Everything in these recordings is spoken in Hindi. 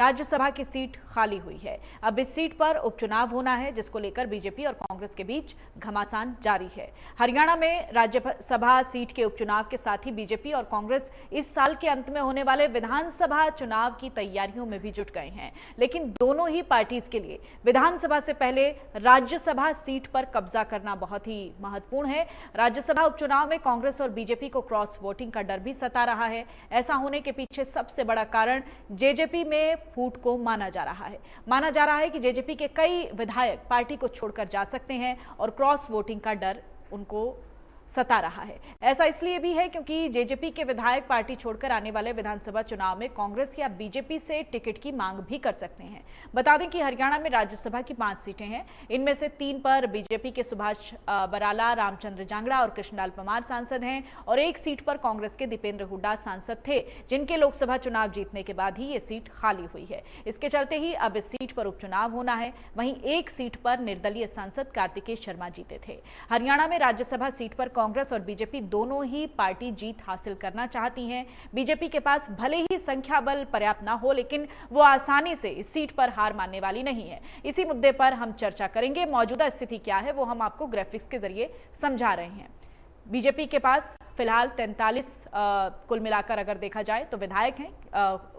राज्यसभा की सीट खाली हुई है। अब इस सीट पर उपचुनाव होना है, जिसको लेकर बीजेपी और कांग्रेस के बीच घमासान जारी है। हरियाणा में राज्यसभा सीट के उपचुनाव के साथ ही बीजेपी और कांग्रेस इस साल के अंत में होने वाले विधानसभा चुनाव की तैयारियों में भी जुट गए हैं। लेकिन दोनों ही पार्टीज के लिए विधानसभा से पहले राज्यसभा सीट पर कब्जा करना बहुत ही महत्वपूर्ण है। राज्यसभा उपचुनाव में कांग्रेस और बीजेपी को क्रॉस वोटिंग का डर भी सता रहा है। ऐसा होने के पीछे सबसे बड़ा कारण जेजेपी में फूट को माना जा रहा है। माना जा रहा है कि जेजेपी के कई विधायक पार्टी को छोड़कर जा सकते हैं और क्रॉस वोटिंग का डर उनको सता रहा है। ऐसा इसलिए भी है क्योंकि जेजेपी के विधायक पार्टी छोड़कर आने वाले विधानसभा चुनाव में कांग्रेस या बीजेपी से टिकट की मांग भी कर सकते हैं। बता दें कि हरियाणा में राज्यसभा की 5 सीटें हैं। इनमें से 3 पर बीजेपी के सुभाष बराला, रामचंद्र जांगड़ा और कृष्णलाल परमार सांसद हैं और 1 सीट पर कांग्रेस के दीपेंद्र हुड्डा सांसद थे, जिनके लोकसभा चुनाव जीतने के बाद ही ये सीट खाली हुई है। इसके चलते ही अब इस सीट पर उपचुनाव होना है। वहीं 1 सीट पर निर्दलीय सांसद कार्तिकेय शर्मा जीते थे। हरियाणा में राज्यसभा सीट पर कांग्रेस और बीजेपी दोनों ही पार्टी जीत हासिल करना चाहती हैं। बीजेपी के पास भले ही संख्या बल पर्याप्त ना हो, लेकिन वो आसानी से इस सीट पर हार मानने वाली नहीं है। इसी मुद्दे पर हम चर्चा करेंगे। मौजूदा स्थिति क्या है वो हम आपको ग्राफिक्स के जरिए समझा रहे हैं। बीजेपी के पास फिलहाल 43 कुल मिलाकर अगर देखा जाए तो विधायक हैं।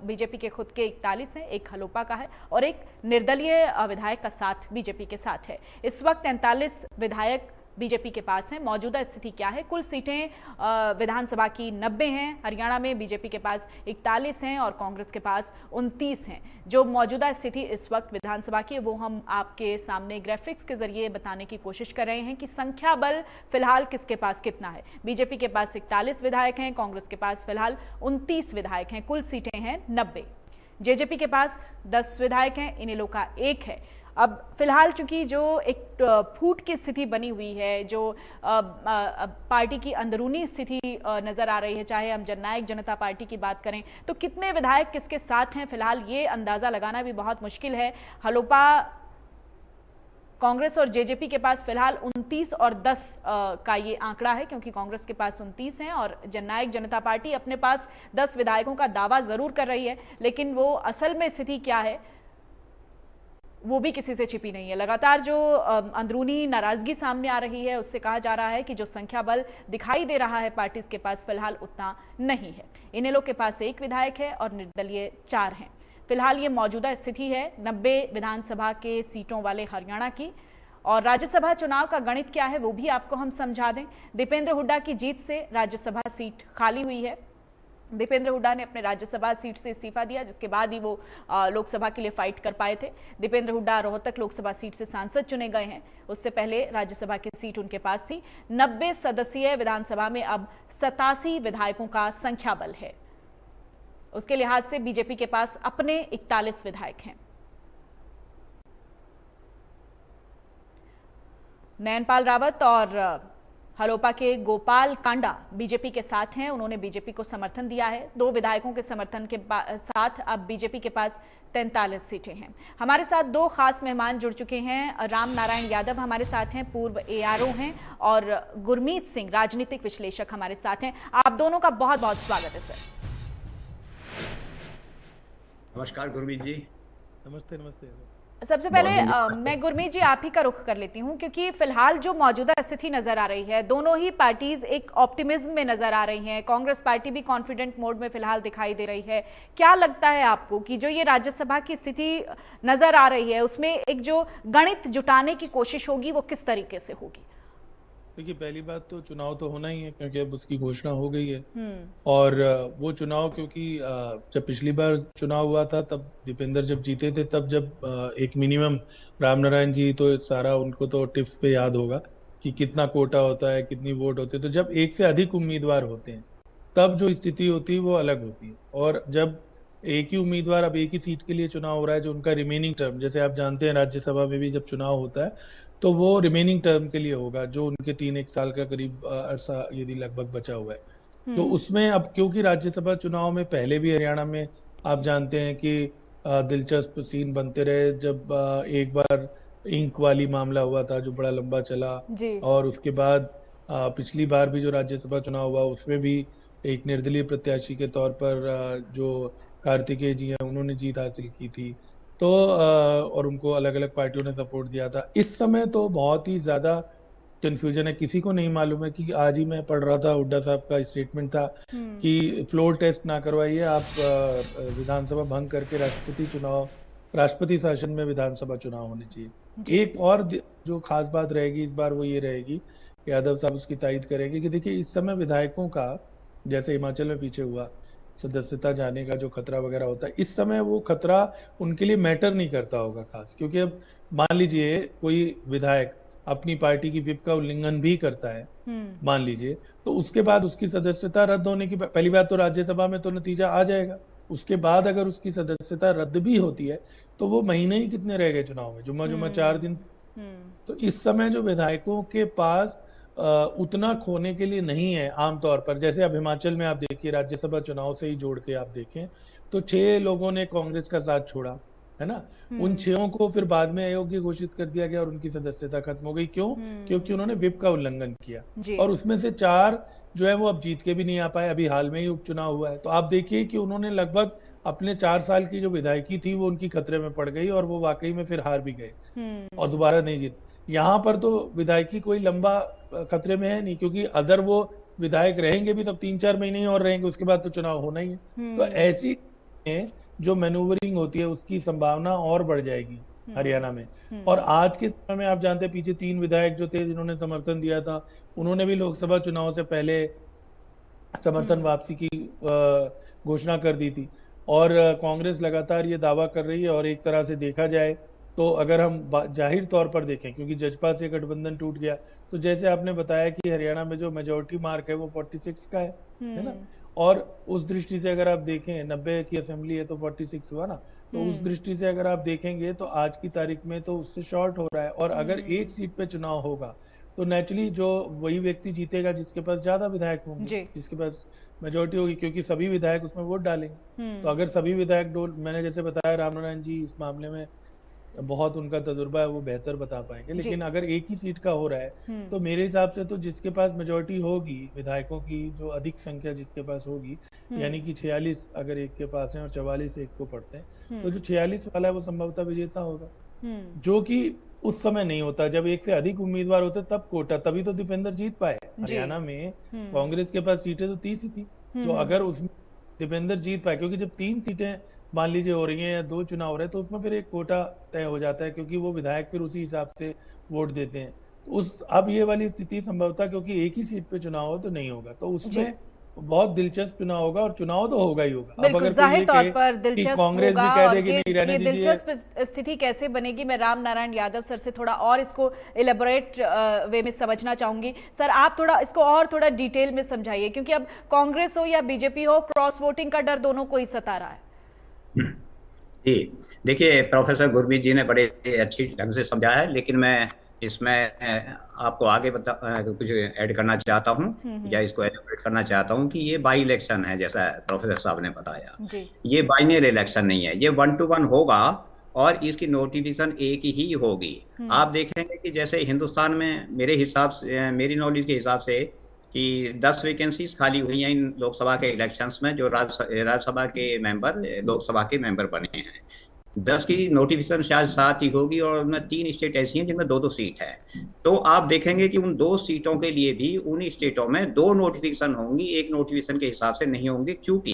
बीजेपी के खुद के 41 हैं, 1 हलोपा का है और 1 निर्दलीय विधायक का साथ बीजेपी के साथ है। इस वक्त 43 विधायक बीजेपी के पास है। मौजूदा स्थिति क्या है? कुल सीटें विधानसभा की 90 हैं। हरियाणा में बीजेपी के पास 41 हैं और कांग्रेस के पास 29 हैं। जो मौजूदा स्थिति इस वक्त विधानसभा की वो हम आपके सामने ग्राफिक्स के जरिए बताने की कोशिश कर रहे हैं कि संख्या बल फिलहाल किसके पास कितना है। बीजेपी के पास 41 विधायक हैं, कांग्रेस के पास फिलहाल 29 विधायक हैं। कुल सीटें हैं 90। जेजेपी के पास 10 विधायक हैं, इनेलो का 1 है। अब फिलहाल चूंकि जो एक फूट की स्थिति बनी हुई है, जो पार्टी की अंदरूनी स्थिति नजर आ रही है, चाहे हम जननायक जनता पार्टी की बात करें तो कितने विधायक किसके साथ हैं फिलहाल ये अंदाजा लगाना भी बहुत मुश्किल है। हलोपा, कांग्रेस और जेजेपी के पास फिलहाल 29 और 10 का ये आंकड़ा है, क्योंकि कांग्रेस के पास 29 हैं और जननायक जनता पार्टी अपने पास 10 विधायकों का दावा जरूर कर रही है, लेकिन वो असल में स्थिति क्या है वो भी किसी से छिपी नहीं है। लगातार जो अंदरूनी नाराजगी सामने आ रही है उससे कहा जा रहा है कि जो संख्या बल दिखाई दे रहा है पार्टी के पास फिलहाल उतना नहीं है। इनेलो के पास 1 विधायक है और निर्दलीय 4 हैं। फिलहाल ये मौजूदा स्थिति है 90 विधानसभा के सीटों वाले हरियाणा की। और राज्यसभा चुनाव का गणित क्या है वो भी आपको हम समझा दें। दीपेंद्र हुड्डा की जीत से राज्यसभा सीट खाली हुई है। दीपेंद्र हुड्डा ने अपने राज्यसभा सीट से इस्तीफा दिया, जिसके बाद ही वो लोकसभा के लिए फाइट कर पाए थे। दीपेंद्र हुड्डा रोहतक लोकसभा सीट से सांसद चुने गए हैं। उससे पहले राज्यसभा की सीट उनके पास थी। 90 सदस्यीय विधानसभा में अब 87 विधायकों का संख्या बल है। उसके लिहाज से बीजेपी के पास अपने 41 विधायक हैं। नयनपाल रावत और हलोपा के गोपाल कांडा बीजेपी के साथ हैं। उन्होंने बीजेपी को समर्थन दिया है। 2 विधायकों के समर्थन के साथ अब बीजेपी के पास 43 सीटें हैं। हमारे साथ 2 खास मेहमान जुड़ चुके हैं। राम नारायण यादव हमारे साथ हैं, पूर्व एआरओ हैं, और गुरमीत सिंह राजनीतिक विश्लेषक हमारे साथ हैं। आप दोनों का बहुत बहुत स्वागत है सर। नमस्कार गुरमीत जी। नमस्ते। नमस्ते। सबसे पहले मैं गुरमीत जी आप ही का रुख कर लेती हूं, क्योंकि फिलहाल जो मौजूदा स्थिति नजर आ रही है, दोनों ही पार्टीज एक ऑप्टिमिज्म में नजर आ रही हैं। कांग्रेस पार्टी भी कॉन्फिडेंट मोड में फिलहाल दिखाई दे रही है। क्या लगता है आपको कि जो ये राज्यसभा की स्थिति नजर आ रही है उसमें एक जो गणित जुटाने की कोशिश होगी वो किस तरीके से होगी? देखिए, पहली बात तो चुनाव तो होना ही है, क्योंकि अब उसकी घोषणा हो गई है। और वो चुनाव, क्योंकि जब पिछली बार चुनाव हुआ था तब दीपेंद्र जब जीते थे, तब जब एक मिनिमम राम नारायण जी तो सारा उनको तो टिप्स पे याद होगा कि कितना कोटा होता है, कितनी वोट होते हैं। तो जब 1 से अधिक उम्मीदवार होते हैं तब जो स्थिति होती है वो अलग होती है। और जब एक ही उम्मीदवार, अब एक ही सीट के लिए चुनाव हो रहा है, जो उनका रिमेनिंग टर्म, जैसे आप जानते हैं राज्यसभा में भी जब चुनाव होता है तो वो रिमेनिंग टर्म के लिए होगा, जो उनके 3-1 साल का करीब अरसा यदि लगभग बचा हुआ है। तो उसमें अब क्योंकि राज्यसभा चुनाव में पहले भी हरियाणा में आप जानते हैं कि दिलचस्प सीन बनते रहे। जब एक बार इंक वाली मामला हुआ था जो बड़ा लंबा चला, और उसके बाद पिछली बार भी जो राज्यसभा चुनाव हुआ उसमें भी एक निर्दलीय प्रत्याशी के तौर पर जो कार्तिकेय जी हैं, उन्होंने जीत हासिल की थी। तो और उनको अलग अलग पार्टियों ने सपोर्ट दिया था। इस समय तो बहुत ही ज्यादा कंफ्यूजन है, किसी को नहीं मालूम है कि आज ही मैं पढ़ रहा था, हुड्डा साहब का स्टेटमेंट था कि फ्लोर टेस्ट ना करवाइए आप, विधानसभा भंग करके राष्ट्रपति शासन में विधानसभा चुनाव होने चाहिए। एक और जो खास बात रहेगी इस बार वो ये रहेगी, यादव साहब उसकी तायद करेंगे कि देखिए इस समय विधायकों का, जैसे हिमाचल में पीछे हुआ, सदस्यता जाने का जो खतरा वगैरह होता है, इस समय वो खतरा उनके लिए मैटर नहीं करता होगा खास, क्योंकि अब मान लीजिए कोई विधायक अपनी पार्टी की व्हिप का उल्लंघन भी करता है, मान लीजिए, तो उसके बाद उसकी सदस्यता रद्द होने की पहली बात तो राज्यसभा में तो नतीजा आ जाएगा। उसके बाद अगर उसकी सदस्यता रद्द भी होती है तो वो महीने ही कितने रह गए चुनाव में, जुम्मा 4 दिन। तो इस समय जो विधायकों के पास उतना खोने के लिए नहीं है आमतौर पर। जैसे अब हिमाचल में आप देखिए, राज्यसभा चुनाव से ही जोड़ के आप देखें तो 6 लोगों ने कांग्रेस का साथ छोड़ा, है ना। उन 6 को फिर बाद में अयोग्य घोषित कर दिया गया और उनकी सदस्यता खत्म हो गई। क्यों? क्योंकि उन्होंने व्हिप का उल्लंघन किया। और उसमें से 4 जो है वो अब जीत के भी नहीं आ पाए। अभी हाल में ही उपचुनाव हुआ है, तो आप देखिए कि उन्होंने लगभग अपने 4 साल की जो विधायकी थी वो उनकी खतरे में पड़ गई और वो वाकई में फिर हार भी गए और दोबारा नहीं जीत। यहाँ पर तो विधायकी कोई लंबा खतरे में है नहीं, क्योंकि अगर वो विधायक रहेंगे भी तब 3-4 महीने ही और रहेंगे, उसके बाद तो चुनाव होना ही है। तो ऐसी जो मैनूवरिंग होती है उसकी संभावना और बढ़ जाएगी हरियाणा में। और आज के समय में आप जानते हैं पीछे 3 विधायक जो थे जिन्होंने समर्थन दिया था, उन्होंने भी लोकसभा चुनाव से पहले समर्थन वापसी की घोषणा कर दी थी। और कांग्रेस लगातार ये दावा कर रही है। और एक तरह से देखा जाए तो अगर हम जाहिर तौर पर देखें, क्योंकि जजपा से गठबंधन टूट गया, तो जैसे आपने बताया कि हरियाणा में जो मेजोरिटी मार्क है वो 46 का है ना। और उस दृष्टि से अगर आप देखें 90 की असेंबली है तो 46 हुआ ना, तो उस दृष्टि से अगर आप देखेंगे तो आज की तारीख में तो उससे शॉर्ट हो रहा है। और अगर एक सीट पे चुनाव होगा तो नेचुरली जो वही व्यक्ति जीतेगा जिसके पास ज्यादा विधायक होंगे, जिसके पास मेजोरिटी होगी, क्योंकि सभी विधायक उसमें वोट डालेंगे। तो अगर सभी विधायक मैंने जैसे बताया रामनारायण जी इस मामले में बहुत उनका तजुर्बा है, वो बेहतर बता पाएंगे। लेकिन अगर एक ही सीट का हो रहा है तो मेरे हिसाब से तो जिसके पास मेजोरिटी होगी विधायकों की, जो अधिक संख्या जिसके पास होगी, यानी कि 46 अगर एक के पास है और 44 एक को पड़ते हैं, तो जो 46 वाला है वो संभवतः विजेता होगा। जो कि उस समय नहीं होता, जब एक से अधिक उम्मीदवार होते तब कोटा, तभी तो दीपेंद्र जीत पाए। हरियाणा में कांग्रेस के पास सीटें तो 30 ही थी, तो अगर उसमें दीपेंद्र जीत पाए, क्योंकि जब 3 सीटें मान लीजिए हो रही हैं या 2 चुनाव हो रहे हैं, तो उसमें फिर एक कोटा तय हो जाता है, क्योंकि वो विधायक फिर उसी हिसाब से वोट देते हैं। तो अब ये वाली स्थिति संभवतः क्योंकि एक ही सीट पे चुनाव हो तो नहीं होगा, तो उसमें बहुत दिलचस्प चुनाव होगा और चुनाव तो होगा ही होगा। बिल्कुल, जाहिर तौर पर दिलचस्प कांग्रेस भी कह देगी नहीं रहने दीजिए। दिलचस्प स्थिति कैसे बनेगी, मैं राम नारायण यादव सर से थोड़ा और इसको इलेबोरेट वे में समझना चाहूंगी। सर आप थोड़ा इसको और थोड़ा डिटेल में समझाइए, क्योंकि अब कांग्रेस हो या बीजेपी हो, क्रॉस वोटिंग का डर दोनों को ही सता रहा है। जी देखिए, प्रोफेसर गुरमीत जी ने बड़े अच्छी ढंग से समझाया है, लेकिन मैं इसमें आपको आगे कुछ ऐड करना चाहता हूँ या इसको एलिब्रेट करना चाहता हूँ कि ये बाई इलेक्शन है, जैसा प्रोफेसर साहब ने बताया। ये बाइनरी इलेक्शन नहीं है, ये 1-to-1 होगा और इसकी नोटिफिकेशन एक ही होगी। आप देखेंगे कि जैसे हिंदुस्तान में मेरे हिसाब से, मेरी नॉलेज के हिसाब से, कि 10 वैकेंसीज खाली हुई हैं इन लोकसभा के इलेक्शंस में, जो राज्यसभा के मेंबर लोकसभा के मेंबर बने हैं। 10 की नोटिफिकेशन शायद 7 ही होगी और उनमें 3 स्टेट ऐसी हैं जिनमें 2-2 सीट है। तो आप देखेंगे कि उन 2 सीटों के लिए भी उन स्टेटों में 2 नोटिफिकेशन होंगी, एक नोटिफिकेशन के हिसाब से नहीं होंगी। क्योंकि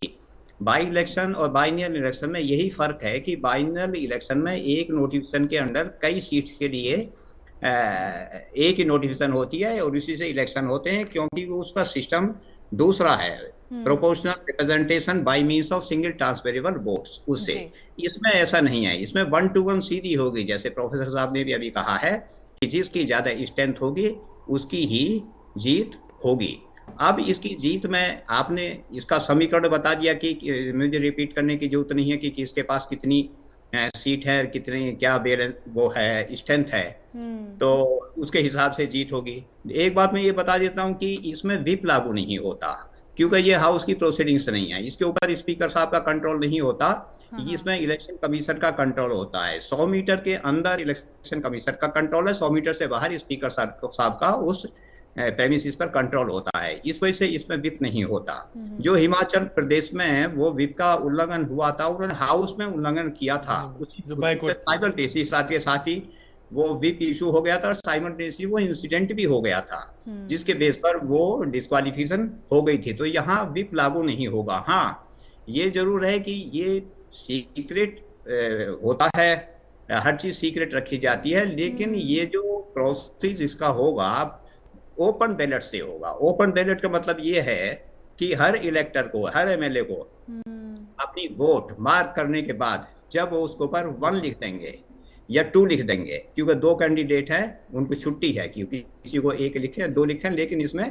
बाई इलेक्शन और बाइनरी इलेक्शन में यही फर्क है कि बाइनरी इलेक्शन में एक नोटिफिकेशन के अंदर कई सीट्स के लिए एक ही नोटिफिकेशन होती है और इसी से इलेक्शन होते हैं, क्योंकि वो उसका सिस्टम दूसरा है, proportional representation by means of single transferable votes. उससे इसमें ऐसा नहीं है, इसमें 1-to-1 सीधी होगी, जैसे प्रोफेसर साहब ने भी अभी कहा है कि जिसकी ज्यादा स्ट्रेंथ होगी उसकी ही जीत होगी। अब इसकी जीत में आपने इसका समीकरण बता दिया कि मुझे रिपीट करने की जरूरत नहीं है कि किसके पास कितनी सीट है, कितनी क्या बैलेंस वो है, स्ट्रेंथ है, तो उसके हिसाब से जीत होगी। एक बात मैं ये बता देता हूँ कि इसमें व्हिप लागू नहीं होता, क्योंकि ये हाउस की प्रोसीडिंग्स नहीं है, इसके ऊपर स्पीकर साहब का कंट्रोल नहीं होता। इसमें इलेक्शन कमीशन का कंट्रोल होता है। 100 मीटर के अंदर इलेक्शन कमीशन का कंट्रोल है, 100 मीटर से बाहर स्पीकर साहब का उस प्रेमिसिस पर कंट्रोल होता है, इस वजह से इसमें विप नहीं होता। जो हिमाचल प्रदेश में है वो विप का उल्लंघन हुआ था, उन्होंने हाउस में उल्लंघन किया था, साइमल्टेनियसली साथ के साथ ही वो विप इशू हो गया था और साइमल्टेनियसली वो इंसिडेंट भी हो गया था, जिसके बेस पर वो डिस्क्वालिफिकेशन हो गई थी। तो यहाँ विप लागू नहीं होगा। हाँ, ये जरूर है कि ये सीक्रेट होता है, हर चीज सीक्रेट रखी जाती है, लेकिन ये जो प्रोसेस इसका होगा ओपन बैलेट से होगा। ओपन बैलेट का मतलब ये है कि हर इलेक्टर को, हर एमएलए को अपनी वोट मार्क करने के बाद जब वो उसके ऊपर 1 लिख देंगे या 2 लिख देंगे, क्योंकि 2 कैंडिडेट है, उनको छुट्टी है, क्योंकि किसी को 1 लिखे 2 लिखे, लेकिन इसमें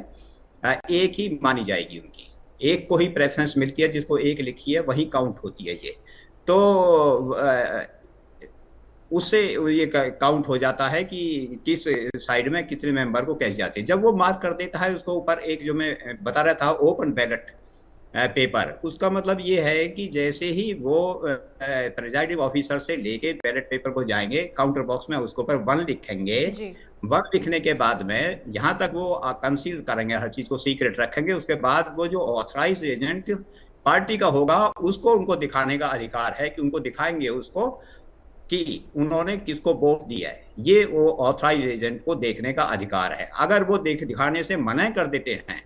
1 ही मानी जाएगी उनकी, 1 को ही प्रेफरेंस मिलती है, जिसको 1 लिखी है वही काउंट होती है ये। तो उससे ये काउंट हो जाता है कि किस साइड में कितने मेंबर को कैसे जाते हैं। जब वो मार्क कर देता है उसको ऊपर, एक जो मैं बता रहा था ओपन बैलेट पेपर, उसका मतलब ये है कि जैसे ही वो प्रिजाइडिंग ऑफिसर से लेके बैलेट पेपर को जाएंगे, काउंटर बॉक्स में उसके ऊपर 1 लिखेंगे। 1 लिखने के बाद में यहाँ तक वो कंसील करेंगे, हर चीज को सीक्रेट रखेंगे। उसके बाद वो जो ऑथराइज एजेंट पार्टी का होगा उसको उनको दिखाने का अधिकार है, कि उनको दिखाएंगे उसको कि उन्होंने किसको वोट दिया है, ये वो ऑथराइज एजेंट को देखने का अधिकार है। अगर वो दिखाने से मना कर देते हैं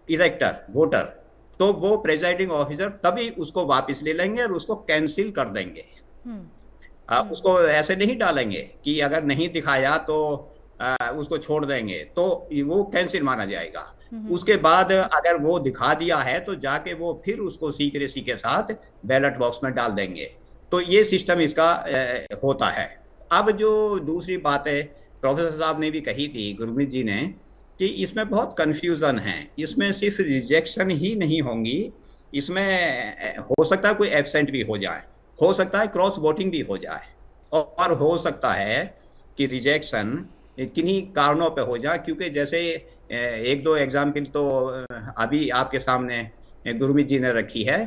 इलेक्टर वोटर, तो वो प्रेजाइडिंग ऑफिसर तभी उसको वापस ले लेंगे और उसको कैंसिल कर देंगे। उसको ऐसे नहीं डालेंगे कि अगर नहीं दिखाया तो उसको छोड़ देंगे, तो वो कैंसिल माना जाएगा। उसके बाद अगर वो दिखा दिया है तो जाके वो फिर उसको सीक्रेसी के साथ बैलेट बॉक्स में डाल देंगे। तो ये सिस्टम इसका होता है। अब जो दूसरी बात है, प्रोफेसर साहब ने भी कही थी, गुरमीत जी ने, कि इसमें बहुत कंफ्यूजन है। इसमें सिर्फ रिजेक्शन ही नहीं होंगी, इसमें हो सकता है कोई एब्सेंट भी हो जाए, हो सकता है क्रॉस वोटिंग भी हो जाए, और हो सकता है कि रिजेक्शन किन्हीं कारणों पे हो जाए। क्योंकि जैसे 1-2 एग्जाम्पल तो अभी आपके सामने गुरमीत जी ने रखी है।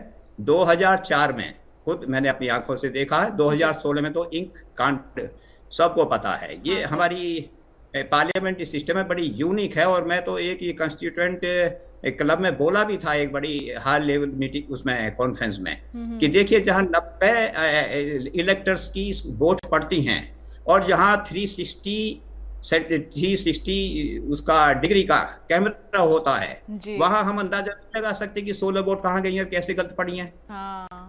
2004 में खुद मैंने अपनी आंखों से देखा है, 2016 में तो इंक कांड सबको पता है। ये हमारी पार्लियामेंट्री सिस्टम है, बड़ी यूनिक है। और मैं तो एक ये कंस्टिट्यूएंट क्लब में बोला भी था, एक बड़ी हाई लेवल मीटिंग उसमें कॉन्फ्रेंस में, कि देखिए जहां 90 इलेक्टर्स की वोट पड़ती हैं और जहां 360 उसका डिग्री का कैमरा होता है, वहां हम अंदाजा नहीं लगा सकते कि 16 वोट कहाँ गई हैं, कैसे गलत पड़ी हैं।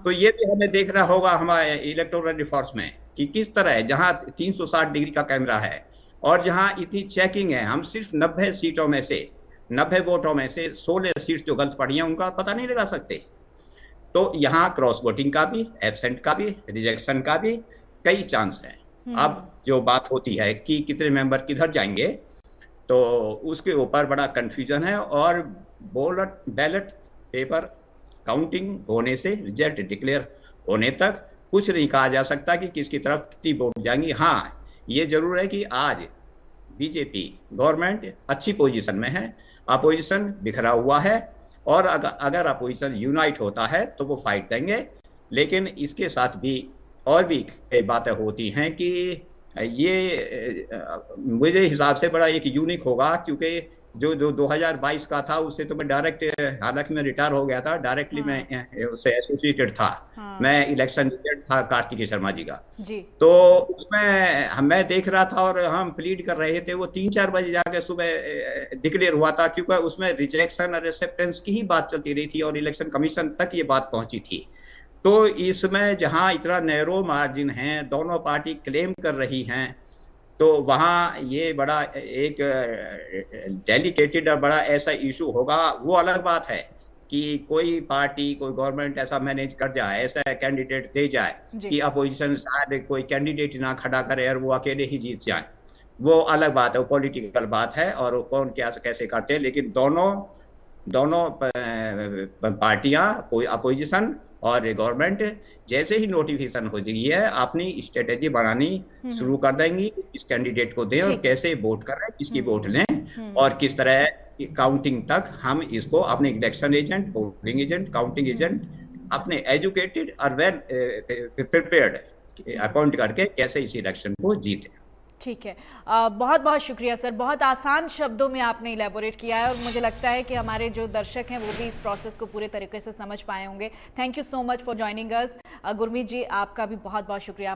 तो ये भी हमें देखना होगा हमारे इलेक्टोरल रिफॉर्म्स में, कि किस तरह जहां 360 डिग्री का कैमरा है और जहां इतनी चेकिंग है, हम सिर्फ 90 सीटों में से, 90 वोटों में से 16 सीट जो गलत पड़ी हैं उनका पता नहीं लगा सकते। तो यहाँ क्रॉस वोटिंग का भी, एब्सेंट का भी, रिजेक्शन का भी कई चांस है। अब जो बात होती है कि कितने मेंबर किधर जाएंगे, तो उसके ऊपर बड़ा कंफ्यूजन है। और बैलेट पेपर काउंटिंग होने से रिजल्ट डिक्लेयर होने तक कुछ नहीं कहा जा सकता कि किसकी तरफ कितनी वोट जाएंगी। हाँ, ये जरूर है कि आज बीजेपी गवर्नमेंट अच्छी पोजीशन में है, अपोजिशन बिखरा हुआ है, और अगर अपोजिशन यूनाइट होता है तो वो फाइट देंगे। लेकिन इसके साथ भी और भी कई बातें होती हैं कि ये मेरे हिसाब से बड़ा एक यूनिक होगा, क्योंकि जो 2022 का था उससे तो मैं डायरेक्ट, हालांकि मैं रिटायर हो गया था, डायरेक्टली मैं उससे एसोसिएटेड था। मैं इलेक्शन एजेंट था कार्तिकेय शर्मा जी का। तो उसमें मैं देख रहा था और हम प्लीड कर रहे थे, वो 3-4 बजे जाके सुबह डिक्लेयर हुआ था, क्योंकि उसमें रिजेक्शन और एक्सेप्टेंस की ही बात चलती रही थी और इलेक्शन कमीशन तक ये बात पहुंची थी। तो इसमें जहां इतना नैरो मार्जिन है, दोनों पार्टी क्लेम कर रही हैं, तो वहाँ ये बड़ा एक डेलिकेटेड और बड़ा ऐसा इशू होगा। वो अलग बात है कि कोई पार्टी, कोई गवर्नमेंट ऐसा मैनेज कर जाए, ऐसा कैंडिडेट दे जाए कि अपोजिशन शायद कोई कैंडिडेट ना खड़ा करे और वो अकेले ही जीत जाए, वो अलग बात है, वो पॉलिटिकल बात है और कौन क्या कैसे करते हैं। लेकिन दोनों पार्टियां, कोई अपोजिशन और गवर्नमेंट, जैसे ही नोटिफिकेशन हो गई है अपनी स्ट्रेटेजी बनानी शुरू कर देंगी, इस कैंडिडेट को दें और कैसे वोट कर रहे हैं, किसकी वोट लें और किस तरह काउंटिंग तक हम इसको अपने election agent, polling agent, counting agent अपने एजुकेटेड और वेल प्रिपेयर्ड अपॉइंट करके कैसे इस इलेक्शन को जीते। ठीक है, बहुत बहुत शुक्रिया सर। बहुत आसान शब्दों में आपने इलेबोरेट किया है और मुझे लगता है कि हमारे जो दर्शक हैं वो भी इस प्रोसेस को पूरे तरीके से समझ पाए होंगे। Thank you so much for joining us. Gurmeet ji, आपका भी बहुत बहुत शुक्रिया।